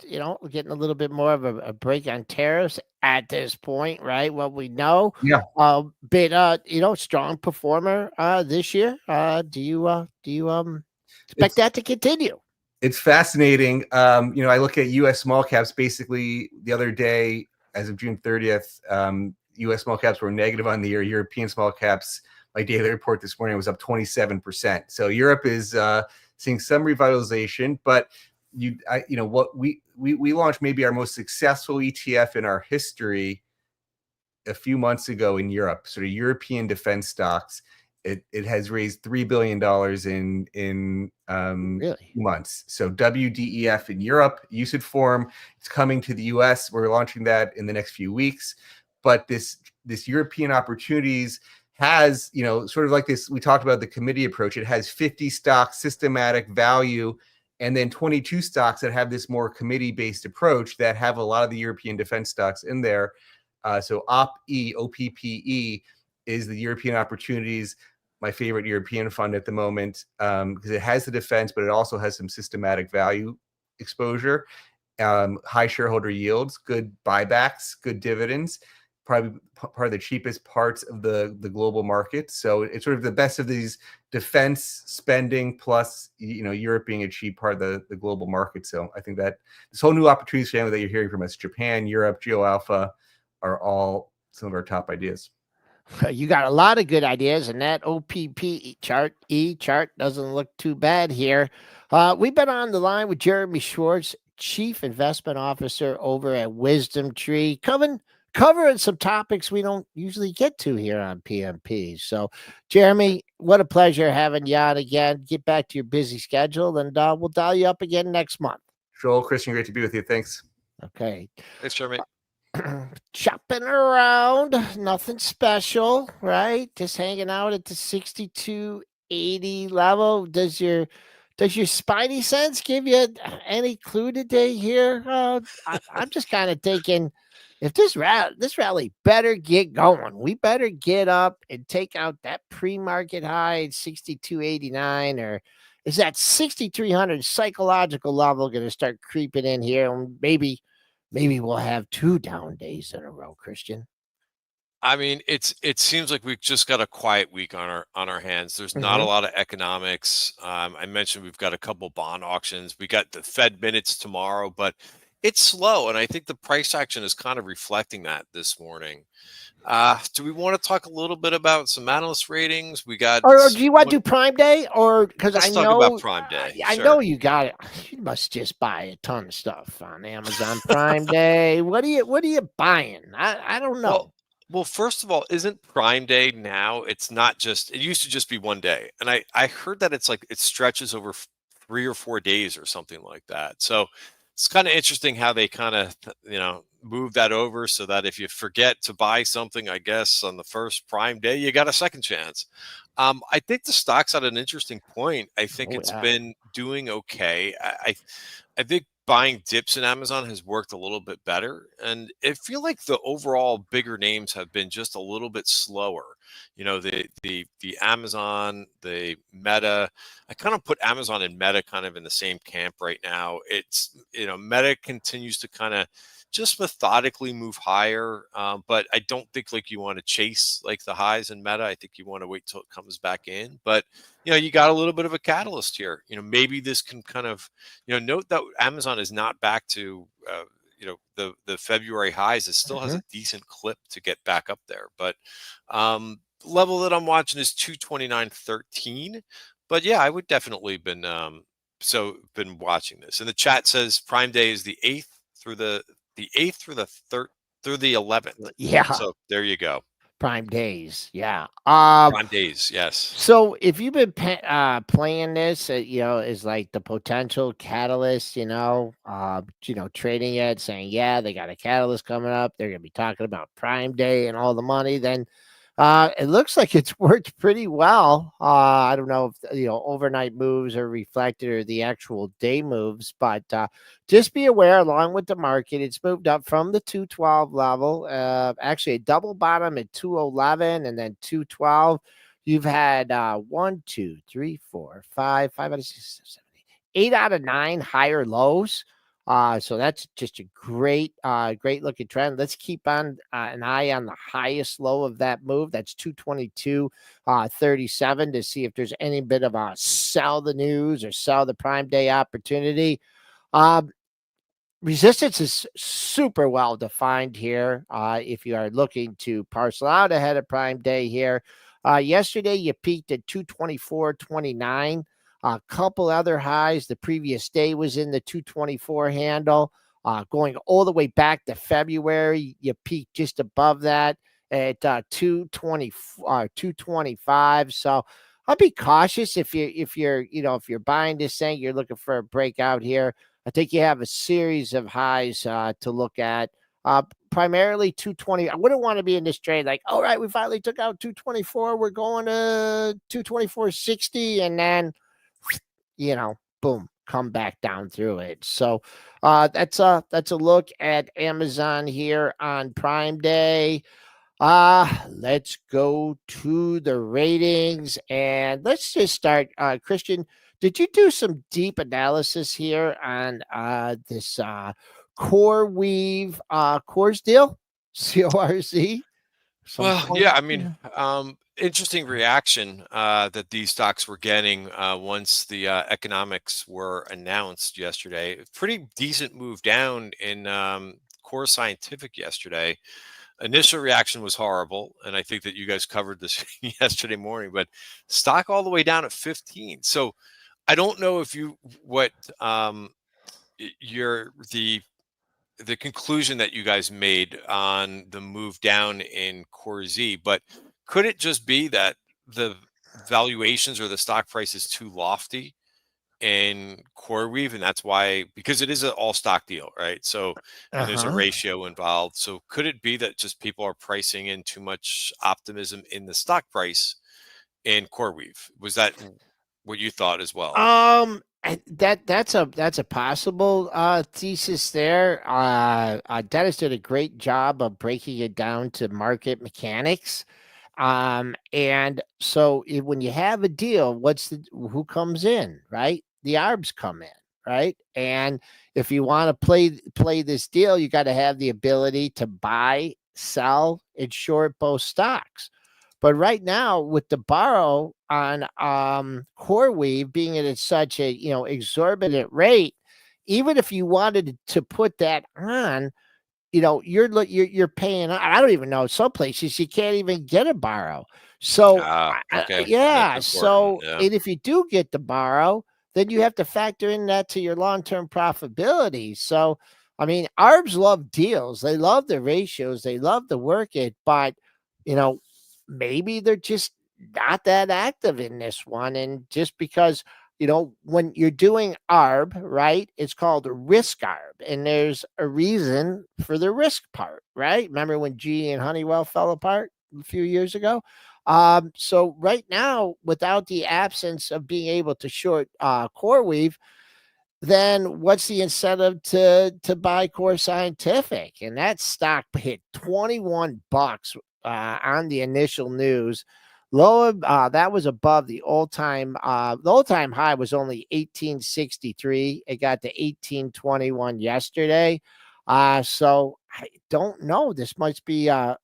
getting a little bit more of a break on tariffs at this point, right? What we know, but strong performer this year. Do you expect that to continue? It's fascinating. I look at U.S. small caps. Basically, the other day, as of June 30th, U.S. small caps were negative on the year. European small caps, my daily report this morning, was up 27%. So Europe is seeing some revitalization, but we launched maybe our most successful ETF in our history a few months ago in Europe, sort of European defense stocks. It has raised $3 billion in Really? 2 months. So WDEF in Europe, UCITS form, it's coming to the US. We're launching that in the next few weeks. But this European Opportunities has, sort of like this, we talked about the committee approach. It has 50 stocks, systematic value, and then 22 stocks that have this more committee-based approach that have a lot of the European defense stocks in there. So OPPE is the European Opportunities, my favorite European fund at the moment, because it has the defense, but it also has some systematic value exposure, high shareholder yields, good buybacks, good dividends, probably part of the cheapest parts of the global market. So it's sort of the best of these defense spending plus, Europe being a cheap part of the global market. So I think that this whole new opportunities family that you're hearing from us, Japan, Europe, Geo Alpha, are all some of our top ideas. You got a lot of good ideas, and that OPP chart doesn't look too bad here. We've been on the line with Jeremy Schwartz, Chief Investment Officer over at WisdomTree, covering some topics we don't usually get to here on PMP. So, Jeremy, what a pleasure having you on again. Get back to your busy schedule, and we'll dial you up again next month. Joel, Christian, great to be with you. Thanks. Okay. Thanks, Jeremy. Chopping around, nothing special, right? Just hanging out at the 62.80 level. Does your spidey sense give you any clue today here? I'm just kind of thinking, if this rally better get going, we better get up and take out that pre-market high at 62.89, or is that 6,300 psychological level going to start creeping in here? And maybe we'll have 2 down days in a row, Christian. I mean, it seems like we've just got a quiet week on our hands. There's not a lot of economics. I mentioned we've got a couple bond auctions. We got the Fed minutes tomorrow, but it's slow, and I think the price action is kind of reflecting that this morning. Do we want to talk a little bit about some analyst ratings? We got. Or do you want to do Prime Day? Or because Let's I talk about know Prime Day. I Sure. know you got it. You must just buy a ton of stuff on Amazon Prime Day. What are you buying? I don't know. Well, first of all, isn't Prime Day now? It's not just. It used to just be one day, and I heard that it's like it stretches over 3 or 4 days or something like that. So it's kind of interesting how they kind of move that over so that if you forget to buy something, I guess on the first Prime Day, you got a second chance. I think the stock's at an interesting point. I think it's been doing okay. I think buying dips in Amazon has worked a little bit better. And I feel like the overall bigger names have been just a little bit slower. The Amazon, the Meta. I kind of put Amazon and Meta kind of in the same camp right now. It's Meta continues to kind of just methodically move higher, but I don't think like you want to chase like the highs in Meta. I think you want to wait till it comes back in. But you got a little bit of a catalyst here. Maybe this can kind of note that Amazon is not back to the February highs. It still has a decent clip to get back up there, but level that I'm watching is 229.13. But yeah, I would definitely been watching this. And the chat says Prime Day is the 8th through the 8th through the 3rd through the 11th. Yeah. So there you go. Prime Days. Yeah. Prime Days. Yes. So if you've been playing this, is like the potential catalyst, trading it, saying, yeah, they got a catalyst coming up. They're going to be talking about Prime Day and all the money. Then it looks like it's worked pretty well. I don't know if overnight moves are reflected or the actual day moves, but just be aware, along with the market, it's moved up from the 212 level. Actually, a double bottom at 211 and then 212. You've had 1, 2, 3, 4, 5 out of 6, 7, 8 out of 9 higher lows. So that's just a great looking trend. Let's keep on an eye on the highest low of that move. That's 222.37 to see if there's any bit of a sell the news or sell the Prime Day opportunity. Resistance is super well defined here. If you are looking to parcel out ahead of Prime Day here, yesterday you peaked at 224.29. A couple other highs. The previous day was in the 224 handle. Going all the way back to February, you peaked just above that at 225. So I'll be cautious if you're buying this thing, you're looking for a breakout here. I think you have a series of highs to look at. Primarily 220. I wouldn't want to be in this trade like, all right, we finally took out 224. We're going to 224.60, and then boom, come back down through it. So that's a look at Amazon here on Prime Day. Let's go to the ratings, and let's just start. Christian, did you do some deep analysis here on this CoreWeave Cores deal? CORZ? Well, yeah, I mean, interesting reaction that these stocks were getting once the economics were announced yesterday. Pretty decent move down in Core Scientific yesterday. Initial reaction was horrible, and I think that you guys covered this yesterday morning, but stock all the way down at 15. So I don't know if the conclusion that you guys made on the move down in Core Z, but could it just be that the valuations or the stock price is too lofty in CoreWeave, and that's why, because it is an all stock deal, right? So and there's a ratio involved. So could it be that just people are pricing in too much optimism in the stock price in CoreWeave? Was that what you thought as well? That's a possible thesis there. Dennis did a great job of breaking it down to market mechanics. And so when you have a deal, who comes in, right? The ARBs come in, right? And if you want to play this deal, you got to have the ability to buy, sell, and short both stocks. But right now, with the borrow on CoreWeave being at such a exorbitant rate, even if you wanted to put that on, you're paying. I don't even know. Some places you can't even get a borrow. So Okay. yeah. That's So important. Yeah. and if you do get the borrow, then you have to factor in that to your long-term profitability. So I mean, ARBs love deals. They love the ratios. They love to work it, but maybe they're just not that active in this one. And just because when you're doing ARB, right, it's called a risk ARB. And there's a reason for the risk part, right? Remember when GE and Honeywell fell apart a few years ago? So right now, without the absence of being able to short CoreWeave, then what's the incentive to buy Core Scientific? And that stock hit $21 on the initial news. Low, that was above the all-time high was only 1863. It got to 1821 yesterday. So I don't know. This must be a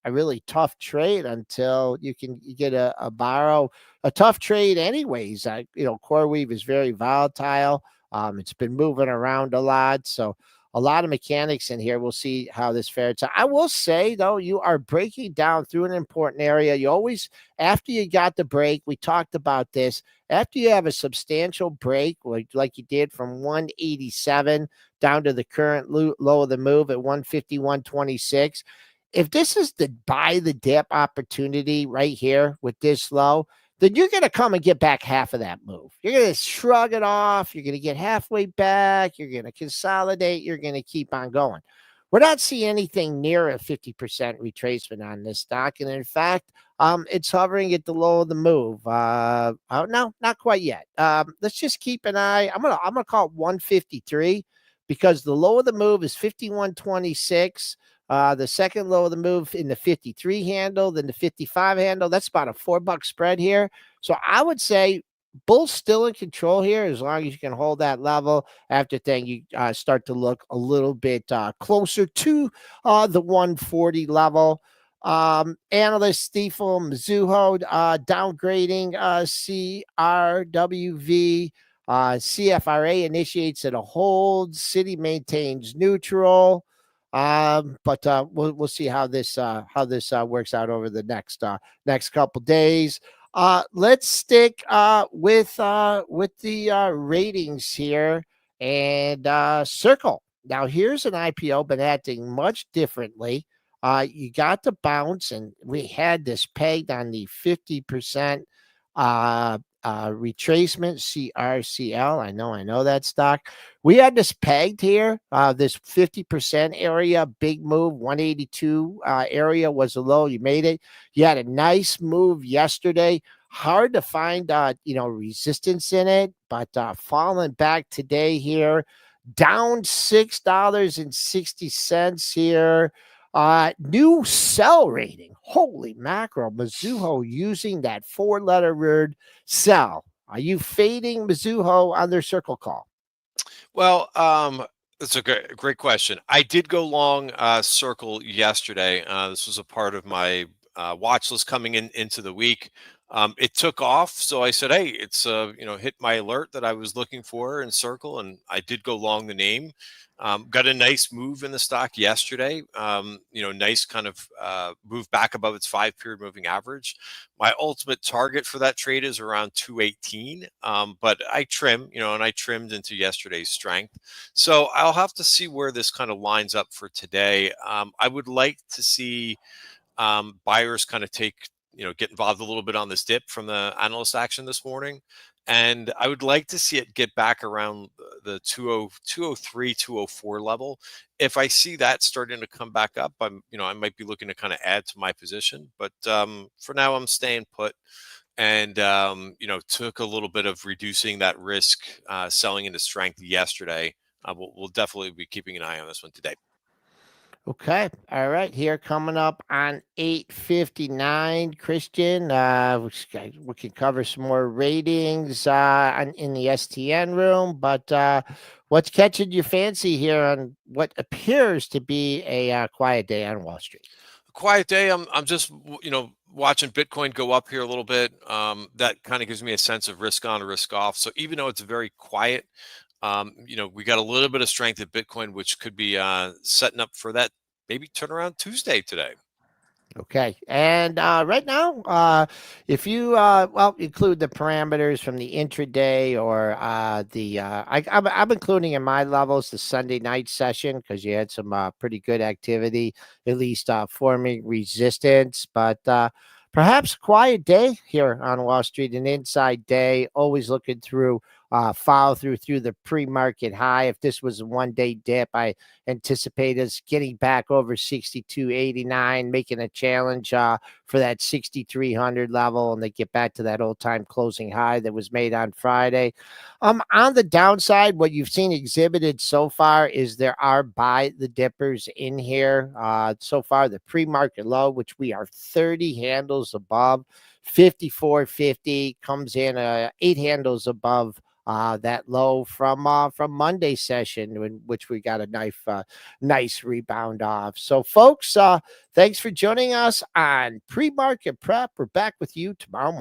really tough trade until you get a borrow. A tough trade anyways. CoreWeave is very volatile. It's been moving around a lot. So a lot of mechanics in here. We'll see how this fares. So I will say, though, you are breaking down through an important area. You always, after you got the break, we talked about this, after you have a substantial break, like you did from 187 down to the current low of the move at 151.26, if this is the buy the dip opportunity right here with this low, then you're going to come and get back half of that move. You're going to shrug it off. You're going to get halfway back. You're going to consolidate. You're going to keep on going. We're not seeing anything near a 50% retracement on this stock. And in fact, it's hovering at the low of the move. No, not quite yet. Let's just keep an eye. I'm gonna call it 153 because the low of the move is 51.26. The second low of the move in the 53 handle, then the 55 handle. That's about a $4 spread here. So I would say bull's still in control here as long as you can hold that level. After then, you start to look a little bit closer to the 140 level. Analyst Stifel Mizuho downgrading CRWV. CFRA initiates at a hold. Citi maintains neutral. But we'll see how this works out over the next couple days. Let's stick with the ratings here and Circle. Now here's an IPO, but acting much differently. You got the bounce, and we had this pegged on the 50% retracement, CRCL. I know that stock. We had this pegged here, this 50% area, big move, 182 area was the low. You made it. You had a nice move yesterday. Hard to find, resistance in it, but falling back today here, down $6.60 here. New sell rating. Holy mackerel. Mizuho using that 4-letter word sell. Are you fading Mizuho on their Circle call? Well, that's a great question. I did go long Circle yesterday. This was a part of my watch list coming into the week. It took off, so I said, "Hey, it's hit my alert that I was looking for in Circle," and I did go long the name. Got a nice move in the stock yesterday. Nice kind of move back above its 5-period moving average. My ultimate target for that trade is around 218. But I trimmed into yesterday's strength. So I'll have to see where this kind of lines up for today. I would like to see buyers kind of get involved a little bit on this dip from the analyst action this morning. And I would like to see it get back around the 203, 204 level. If I see that starting to come back up, I might be looking to kind of add to my position. But for now, I'm staying put. And took a little bit of reducing that risk, selling into strength yesterday. We'll definitely be keeping an eye on this one today. Okay. All right. Here coming up on 8:59, Christian. We can cover some more ratings in the STN room, but what's catching your fancy here on what appears to be a quiet day on Wall Street? A quiet day. I'm just watching Bitcoin go up here a little bit. That kind of gives me a sense of risk on, risk off. So even though it's very quiet, We got a little bit of strength at Bitcoin, which could be setting up for that maybe turnaround Tuesday today. Okay. And right now, if you include the parameters from the intraday or I'm including in my levels the Sunday night session because you had some pretty good activity, at least forming resistance. But perhaps a quiet day here on Wall Street, an inside day, always looking through. Follow through the pre-market high. If this was a one-day dip, I anticipate us getting back over 62.89, making a challenge for that 6,300 level, and they get back to that old-time closing high that was made on Friday. On the downside, what you've seen exhibited so far is there are buy the dippers in here. So far, the pre-market low, which we are 30 handles above, 54.50 comes in 8 handles above that low from Monday session, in which we got a nice rebound off. So, folks, thanks for joining us on Pre-Market Prep. We're back with you tomorrow morning.